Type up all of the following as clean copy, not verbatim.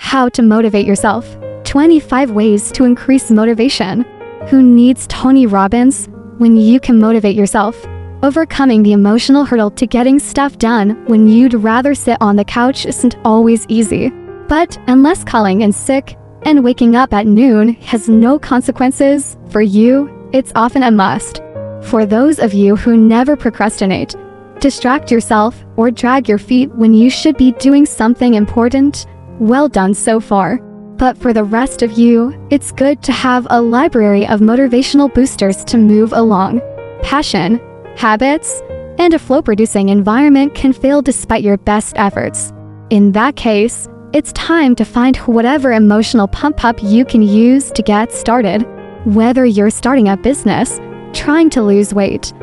How to motivate yourself. 25 ways to increase motivation. Who needs Tony Robbins when you can motivate yourself? Overcoming the emotional hurdle to getting stuff done when you'd rather sit on the couch isn't always easy. But unless calling in sick and waking up at noon has no consequences, for you, it's often a must. For those of you who never procrastinate, distract yourself, or drag your feet when you should be doing something important, well done so far. But for the rest of you, it's good to have a library of motivational boosters to move along. Passion, habits, and a flow-producing environment can fail despite your best efforts. In that case, it's time to find whatever emotional pump-up you can use to get started. Whether you're starting a business, trying to lose weight,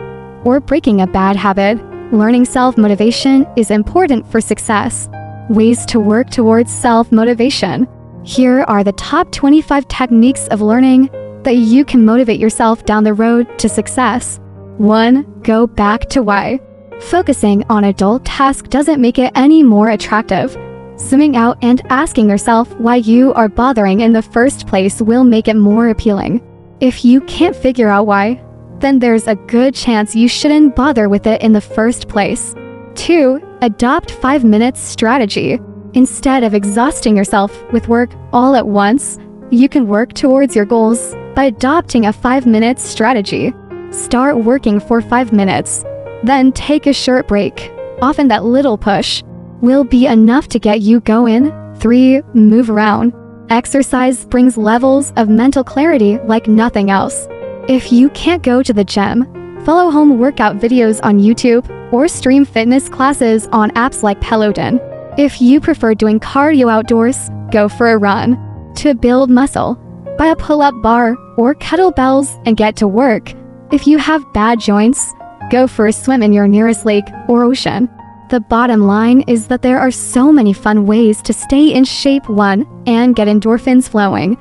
or breaking a bad habit, learning self-motivation is important for success. Ways to work towards self-motivation. Here are the top 25 techniques of learning that you can motivate yourself down the road to success. 1. Go back to why. Focusing on a dull task doesn't make it any more attractive. Zooming out and asking yourself why you are bothering in the first place will make it more appealing. If you can't figure out why, then there's a good chance you shouldn't bother with it in the first place. 2. Adopt 5 minutes strategy. Instead of exhausting yourself with work all at once, you can work towards your goals by adopting a 5-minute strategy. Start working for 5 minutes, then take a short break. Often that little push will be enough to get you going. 3. Move around. Exercise brings levels of mental clarity like nothing else. If you can't go to the gym, follow home workout videos on YouTube or stream fitness classes on apps like Peloton. If you prefer doing cardio outdoors, go for a run. To build muscle, buy a pull-up bar or kettlebells and get to work. If you have bad joints, go for a swim in your nearest lake or ocean. The bottom line is that there are so many fun ways to stay in shape, one, and get endorphins flowing.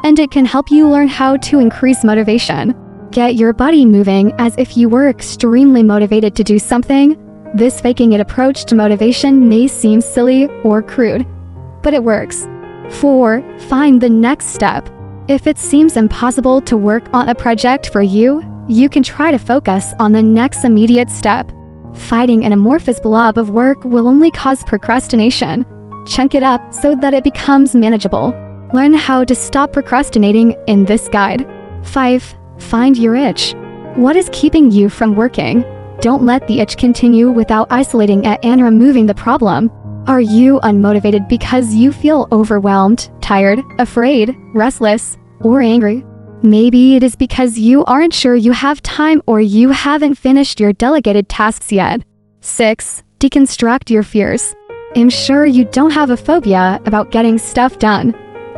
And it can help you learn how to increase motivation. Get your body moving as if you were extremely motivated to do something. This faking it approach to motivation may seem silly or crude, but it works. 4. Find the next step. If it seems impossible to work on a project for you, you can try to focus on the next immediate step. Fighting an amorphous blob of work will only cause procrastination. Chunk it up so that it becomes manageable. Learn how to stop procrastinating in this guide. 5. Find your itch. What is keeping you from working? Don't let the itch continue without isolating it and removing the problem. Are you unmotivated because you feel overwhelmed, tired, afraid, restless, or angry? Maybe it is because you aren't sure you have time or you haven't finished your delegated tasks yet. 6. Deconstruct your fears. Ensure you don't have a phobia about getting stuff done.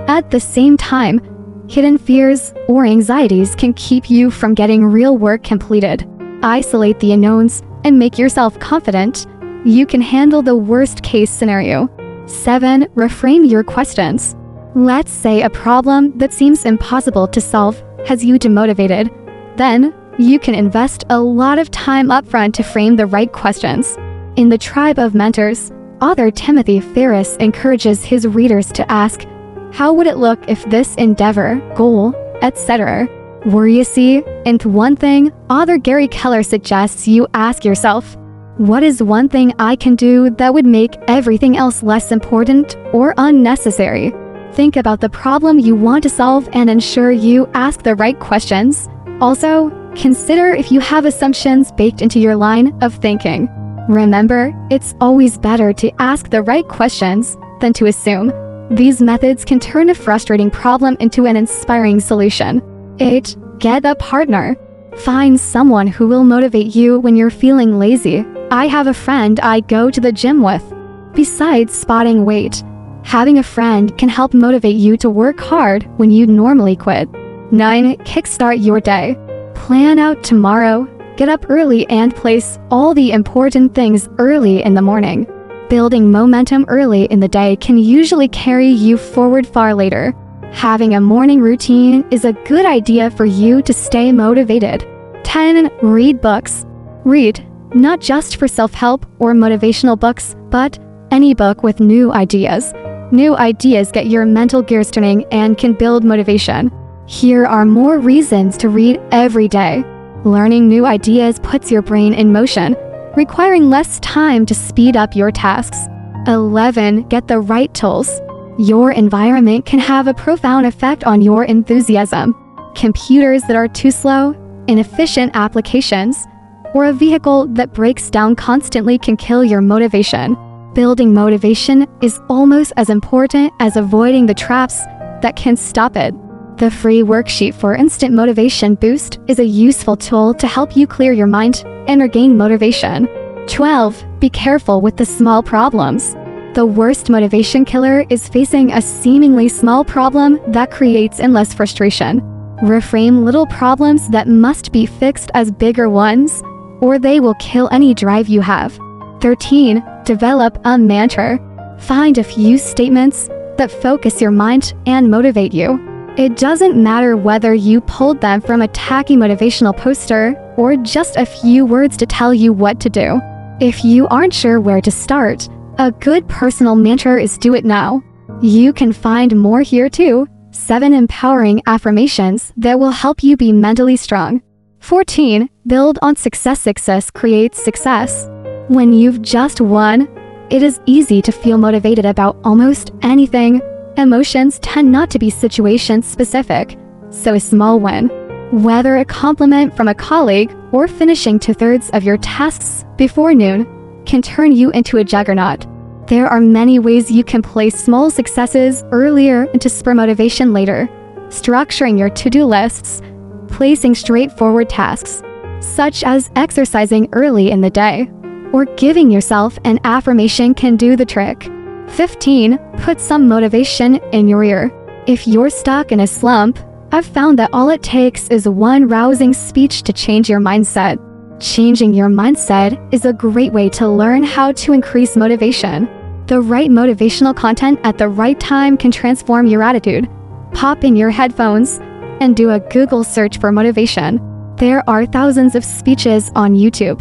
At the same time, hidden fears or anxieties can keep you from getting real work completed. Isolate the unknowns and make yourself confident you can handle the worst-case scenario. 7. Reframe your questions. Let's say a problem that seems impossible to solve has you demotivated. Then, you can invest a lot of time upfront to frame the right questions. In The Tribe of Mentors, author Timothy Ferriss encourages his readers to ask, how would it look if this endeavor, goal, etc. were you see? And one thing, author Gary Keller suggests you ask yourself, what is one thing I can do that would make everything else less important or unnecessary? Think about the problem you want to solve and ensure you ask the right questions. Also, consider if you have assumptions baked into your line of thinking. Remember, it's always better to ask the right questions than to assume. These methods can turn a frustrating problem into an inspiring solution. 8. Get a partner. Find someone who will motivate you when you're feeling lazy. I have a friend I go to the gym with. Besides spotting weight, having a friend can help motivate you to work hard when you'd normally quit. 9. Kickstart your day. Plan out tomorrow. Get up early and place all the important things early in the morning. Building momentum early in the day can usually carry you forward far later. Having a morning routine is a good idea for you to stay motivated. 10. Read books. Read, not just for self-help or motivational books, but any book with new ideas. New ideas get your mental gears turning and can build motivation. Here are more reasons to read every day. Learning new ideas puts your brain in motion, requiring less time to speed up your tasks. 11. Get the right tools. Your environment can have a profound effect on your enthusiasm. Computers that are too slow, inefficient applications, or a vehicle that breaks down constantly can kill your motivation. Building motivation is almost as important as avoiding the traps that can stop it. The free worksheet for Instant Motivation Boost is a useful tool to help you clear your mind and regain motivation. 12. Be careful with the small problems. The worst motivation killer is facing a seemingly small problem that creates endless frustration. Reframe little problems that must be fixed as bigger ones, or they will kill any drive you have. 13. Develop a mantra. Find a few statements that focus your mind and motivate you. It doesn't matter whether you pulled them from a tacky motivational poster or just a few words to tell you what to do. If you aren't sure where to start, a good personal mantra is "do it now." You can find more here too. 7 empowering affirmations that will help you be mentally strong. 14. Build on success. Success creates success. When you've just won, it is easy to feel motivated about almost anything. Emotions tend not to be situation specific, so a small win, whether a compliment from a colleague or finishing 2/3 of your tasks before noon, can turn you into a juggernaut. There are many ways you can place small successes earlier and to spur motivation later. Structuring your to-do lists, placing straightforward tasks, such as exercising early in the day, or giving yourself an affirmation can do the trick. 15. Put some motivation in your ear. If you're stuck in a slump, I've found that all it takes is one rousing speech to change your mindset. Changing your mindset is a great way to learn how to increase motivation. The right motivational content at the right time can transform your attitude. Pop in your headphones and do a Google search for motivation. There are thousands of speeches on YouTube,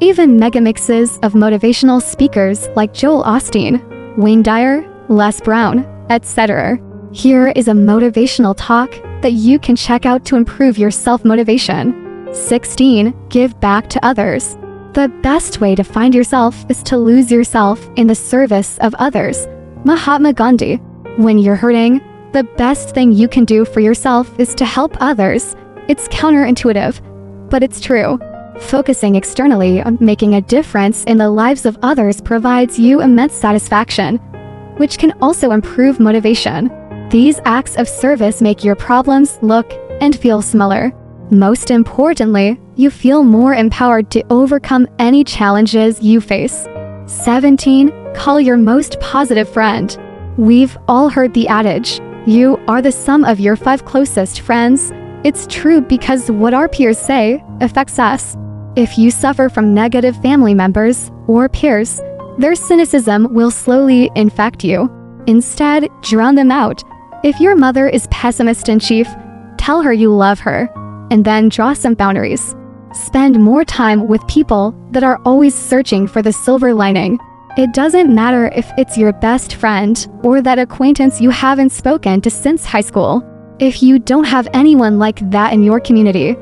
even mega mixes of motivational speakers like Joel Osteen, Wayne Dyer, Les Brown, etc. Here is a motivational talk that you can check out to improve your self-motivation. 16. Give back to others. The best way to find yourself is to lose yourself in the service of others. Mahatma Gandhi. When you're hurting, the best thing you can do for yourself is to help others. It's counterintuitive, but it's true. Focusing externally on making a difference in the lives of others provides you immense satisfaction, which can also improve motivation. These acts of service make your problems look and feel smaller. Most importantly, you feel more empowered to overcome any challenges you face. 17. Call your most positive friend. We've all heard the adage, you are the sum of your 5 closest friends. It's true because what our peers say affects us. If you suffer from negative family members or peers, their cynicism will slowly infect you. Instead, drown them out. If your mother is pessimist in chief, tell her you love her, and then draw some boundaries. Spend more time with people that are always searching for the silver lining. It doesn't matter if it's your best friend or that acquaintance you haven't spoken to since high school. If you don't have anyone like that in your community,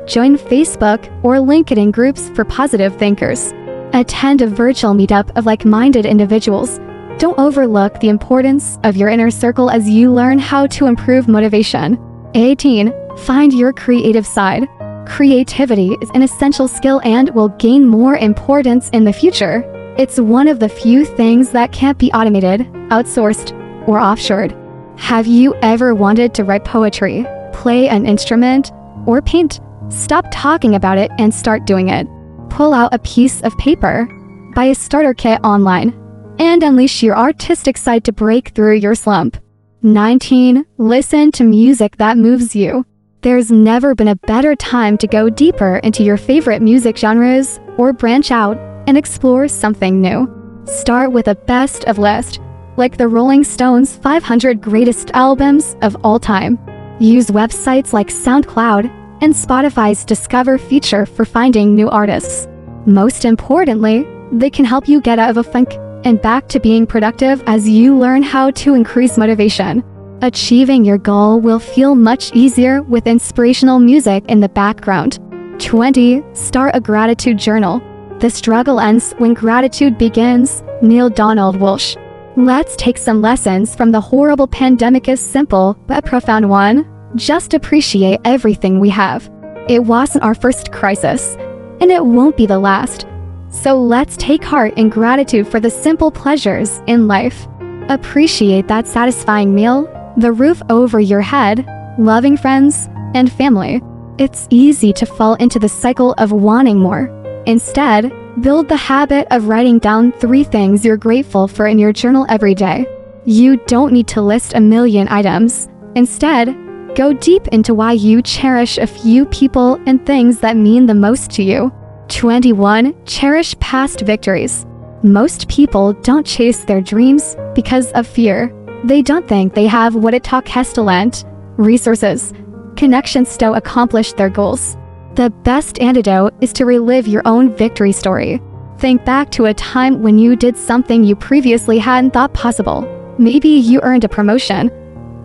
join Facebook or LinkedIn groups for positive thinkers. Attend a virtual meetup of like-minded individuals. Don't overlook the importance of your inner circle as you learn how to improve motivation. 18. Find your creative side. Creativity is an essential skill and will gain more importance in the future. It's one of the few things that can't be automated, outsourced, or offshored. Have you ever wanted to write poetry, play an instrument, or paint? Stop talking about it and start doing it. Pull out a piece of paper, buy a starter kit online, and unleash your artistic side to break through your slump. 19. Listen to music that moves you. There's never been a better time to go deeper into your favorite music genres or branch out and explore something new. Start with a best of list, like the Rolling Stones' 500 greatest albums of all time. Use websites like SoundCloud and Spotify's Discover feature for finding new artists. Most importantly, they can help you get out of a funk and back to being productive as you learn how to increase motivation. Achieving your goal will feel much easier with inspirational music in the background. 20. Start a gratitude journal. The struggle ends when gratitude begins. Neil Donald Walsh. Let's take some lessons from the horrible pandemic. Is simple but profound one. Just appreciate everything we have. It wasn't our first crisis, and it won't be the last. So let's take heart in gratitude for the simple pleasures in life. Appreciate that satisfying meal, the roof over your head, loving friends, and family. It's easy to fall into the cycle of wanting more. Instead, build the habit of writing down 3 things you're grateful for in your journal every day. You don't need to list a million items. Instead, go deep into why you cherish a few people and things that mean the most to you. 21. Cherish past victories. Most people don't chase their dreams because of fear. They don't think they have what it takes talent, resources, connections to accomplish their goals. The best antidote is to relive your own victory story. Think back to a time when you did something you previously hadn't thought possible. Maybe you earned a promotion,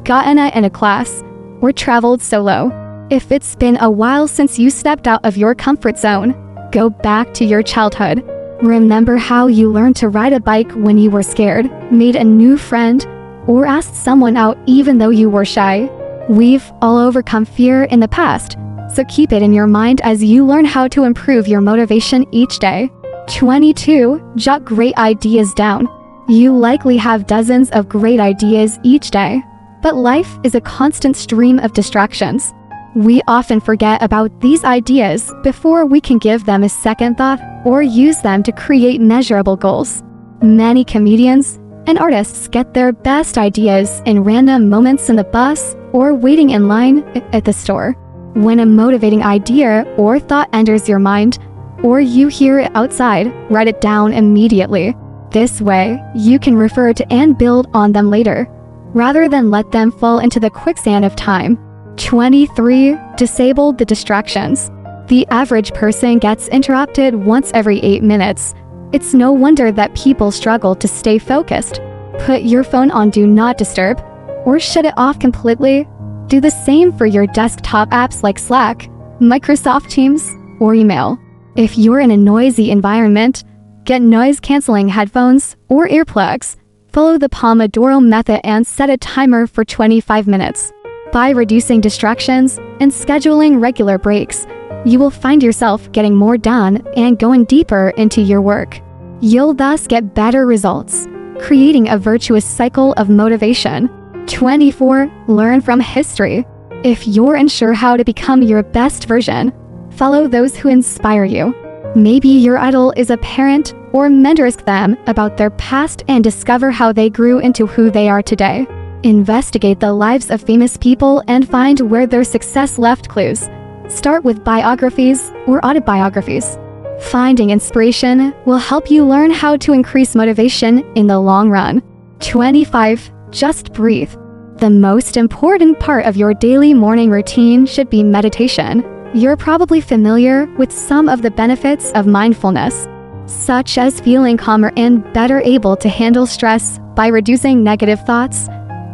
got in a class, or traveled solo. If it's been a while since you stepped out of your comfort zone, go back to your childhood. Remember how you learned to ride a bike when you were scared, made a new friend, or asked someone out even though you were shy. We've all overcome fear in the past, so keep it in your mind as you learn how to improve your motivation each day. 22. Jot great ideas down. You likely have dozens of great ideas each day, but life is a constant stream of distractions. We often forget about these ideas before we can give them a second thought or use them to create measurable goals. Many comedians and artists get their best ideas in random moments in the bus or waiting in line at the store. When a motivating idea or thought enters your mind, or you hear it outside, write it down immediately. This way, you can refer to and build on them later, rather than let them fall into the quicksand of time. 23. Disable the distractions. The average person gets interrupted once every 8 minutes. It's no wonder that people struggle to stay focused. Put your phone on Do Not Disturb, or shut it off completely. Do the same for your desktop apps like Slack, Microsoft Teams, or email. If you're in a noisy environment, get noise-canceling headphones or earplugs. Follow the Pomodoro method and set a timer for 25 minutes. By reducing distractions and scheduling regular breaks, you will find yourself getting more done and going deeper into your work. You'll thus get better results, creating a virtuous cycle of motivation. 24. Learn from history. If you're unsure how to become your best version, follow those who inspire you. Maybe your idol is a parent or mentor. Ask them about their past and discover how they grew into who they are today. Investigate the lives of famous people and find where their success left clues. Start with biographies or autobiographies. Finding inspiration will help you learn how to increase motivation in the long run. 25. Just breathe. The most important part of your daily morning routine should be meditation. You're probably familiar with some of the benefits of mindfulness, such as feeling calmer and better able to handle stress by reducing negative thoughts.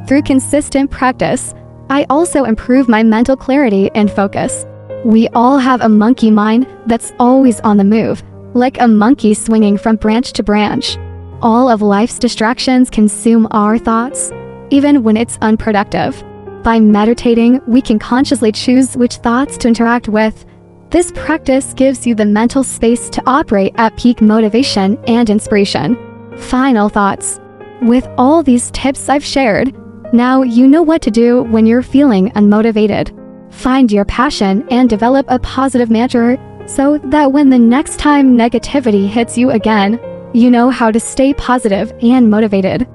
Through consistent practice, I also improve my mental clarity and focus. We all have a monkey mind that's always on the move, like a monkey swinging from branch to branch. All of life's distractions consume our thoughts, even when it's unproductive. By meditating, we can consciously choose which thoughts to interact with. This practice gives you the mental space to operate at peak motivation and inspiration. Final thoughts. With all these tips I've shared, now you know what to do when you're feeling unmotivated. Find your passion and develop a positive mantra so that when the next time negativity hits you again, you know how to stay positive and motivated.